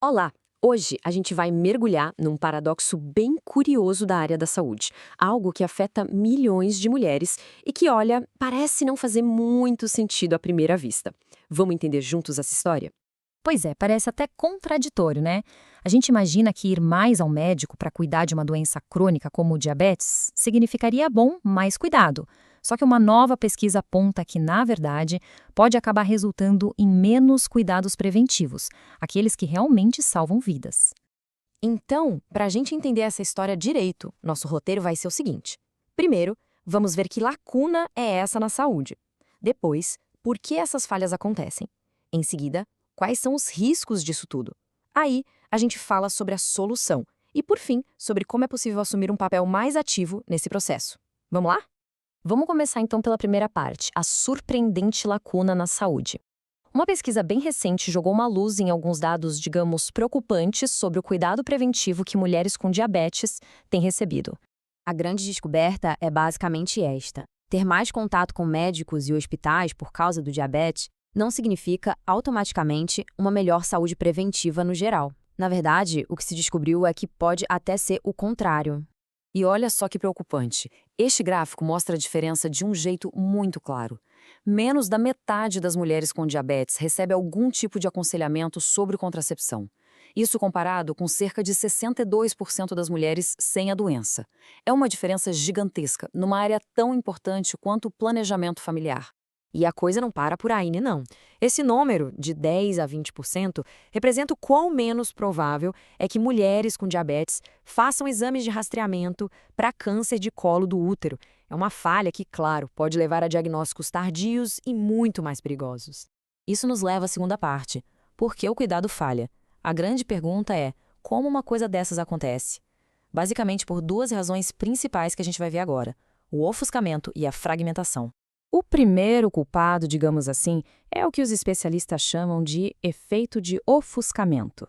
Olá! Hoje a gente vai mergulhar num paradoxo bem curioso da área da saúde, algo que afeta milhões de mulheres e que, olha, parece não fazer muito sentido à primeira vista. Vamos entender juntos essa história? Pois é, parece até contraditório, né? A gente imagina que ir mais ao médico para cuidar de uma doença crônica como o diabetes significaria bom, mais cuidado. Só que uma nova pesquisa aponta que, na verdade, pode acabar resultando em menos cuidados preventivos, aqueles que realmente salvam vidas. Então, para a gente entender essa história direito, nosso roteiro vai ser o seguinte. Primeiro, vamos ver que lacuna é essa na saúde. Depois, por que essas falhas acontecem. Em seguida, quais são os riscos disso tudo. Aí, a gente fala sobre a solução. E, por fim, sobre como é possível assumir um papel mais ativo nesse processo. Vamos lá? Vamos começar então pela primeira parte, a surpreendente lacuna na saúde. Uma pesquisa bem recente jogou uma luz em alguns dados, digamos, preocupantes sobre o cuidado preventivo que mulheres com diabetes têm recebido. A grande descoberta é basicamente esta: ter mais contato com médicos e hospitais por causa do diabetes não significa automaticamente uma melhor saúde preventiva no geral. Na verdade, o que se descobriu é que pode até ser o contrário. E olha só que preocupante. Este gráfico mostra a diferença de um jeito muito claro. Menos da metade das mulheres com diabetes recebe algum tipo de aconselhamento sobre contracepção. Isso comparado com cerca de 62% das mulheres sem a doença. É uma diferença gigantesca numa área tão importante quanto o planejamento familiar. E a coisa não para por aí, né, não. Esse número, de 10 a 20%, representa o quão menos provável é que mulheres com diabetes façam exames de rastreamento para câncer de colo do útero. É uma falha que, claro, pode levar a diagnósticos tardios e muito mais perigosos. Isso nos leva à segunda parte. Por que o cuidado falha? A grande pergunta é, como uma coisa dessas acontece? Basicamente por duas razões principais que a gente vai ver agora: o ofuscamento e a fragmentação. O primeiro culpado, digamos assim, é o que os especialistas chamam de efeito de ofuscamento.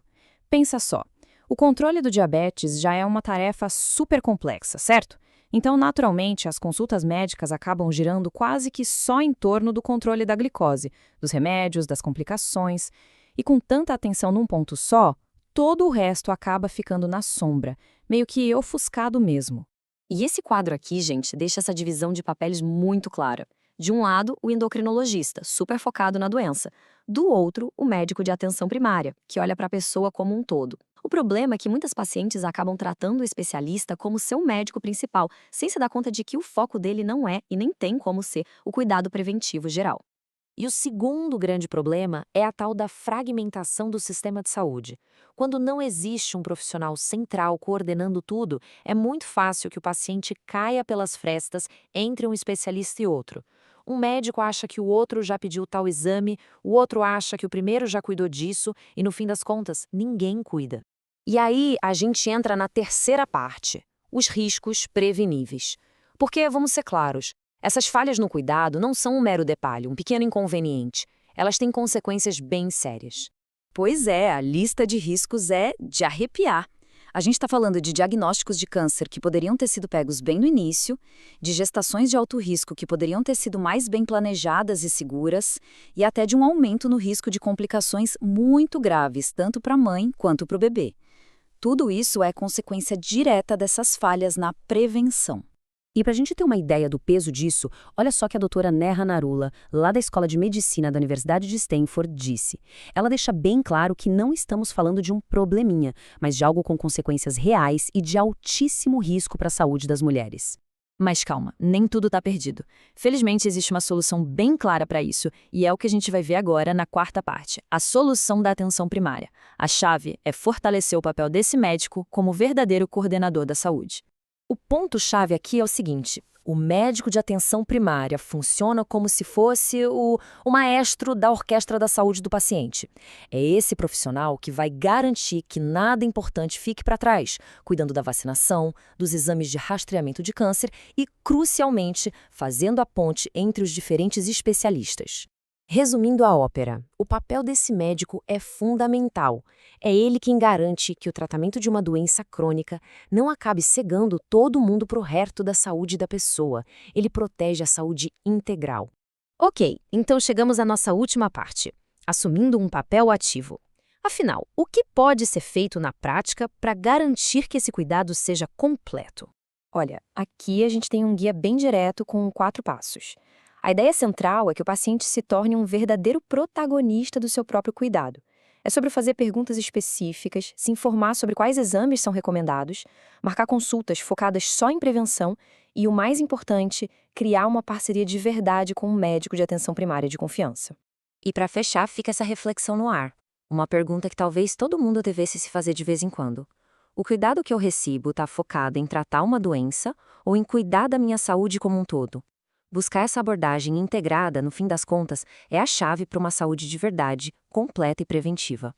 Pensa só, o controle do diabetes já é uma tarefa super complexa, certo? Então, naturalmente, as consultas médicas acabam girando quase que só em torno do controle da glicose, dos remédios, das complicações. E com tanta atenção num ponto só, todo o resto acaba ficando na sombra, meio que ofuscado mesmo. E esse quadro aqui, gente, deixa essa divisão de papéis muito clara. De um lado, o endocrinologista, super focado na doença. Do outro, o médico de atenção primária, que olha para a pessoa como um todo. O problema é que muitas pacientes acabam tratando o especialista como seu médico principal, sem se dar conta de que o foco dele não é e nem tem como ser o cuidado preventivo geral. E o segundo grande problema é a tal da fragmentação do sistema de saúde. Quando não existe um profissional central coordenando tudo, é muito fácil que o paciente caia pelas frestas entre um especialista e outro. Um médico acha que o outro já pediu tal exame, o outro acha que o primeiro já cuidou disso e, no fim das contas, ninguém cuida. E aí a gente entra na terceira parte, os riscos preveníveis. Porque, vamos ser claros, essas falhas no cuidado não são um mero detalhe, um pequeno inconveniente. Elas têm consequências bem sérias. Pois é, a lista de riscos é de arrepiar. A gente está falando de diagnósticos de câncer que poderiam ter sido pegos bem no início, de gestações de alto risco que poderiam ter sido mais bem planejadas e seguras, e até de um aumento no risco de complicações muito graves, tanto para a mãe quanto para o bebê. Tudo isso é consequência direta dessas falhas na prevenção. E para a gente ter uma ideia do peso disso, olha só que a doutora Neha Narula, lá da Escola de Medicina da Universidade de Stanford, disse. Ela deixa bem claro que não estamos falando de um probleminha, mas de algo com consequências reais e de altíssimo risco para a saúde das mulheres. Mas calma, nem tudo está perdido. Felizmente existe uma solução bem clara para isso, e é o que a gente vai ver agora na quarta parte, a solução da atenção primária. A chave é fortalecer o papel desse médico como verdadeiro coordenador da saúde. O ponto-chave aqui é o seguinte: o médico de atenção primária funciona como se fosse o maestro da orquestra da saúde do paciente. É esse profissional que vai garantir que nada importante fique para trás, cuidando da vacinação, dos exames de rastreamento de câncer e, crucialmente, fazendo a ponte entre os diferentes especialistas. Resumindo a ópera, o papel desse médico é fundamental. É ele quem garante que o tratamento de uma doença crônica não acabe cegando todo mundo para o resto da saúde da pessoa. Ele protege a saúde integral. Ok, então chegamos à nossa última parte, assumindo um papel ativo. Afinal, o que pode ser feito na prática para garantir que esse cuidado seja completo? Olha, aqui a gente tem um guia bem direto com 4 passos. A ideia central é que o paciente se torne um verdadeiro protagonista do seu próprio cuidado. É sobre fazer perguntas específicas, se informar sobre quais exames são recomendados, marcar consultas focadas só em prevenção e, o mais importante, criar uma parceria de verdade com um médico de atenção primária de confiança. E para fechar, fica essa reflexão no ar. Uma pergunta que talvez todo mundo devesse se fazer de vez em quando. O cuidado que eu recebo está focado em tratar uma doença ou em cuidar da minha saúde como um todo? Buscar essa abordagem integrada, no fim das contas, é a chave para uma saúde de verdade, completa e preventiva.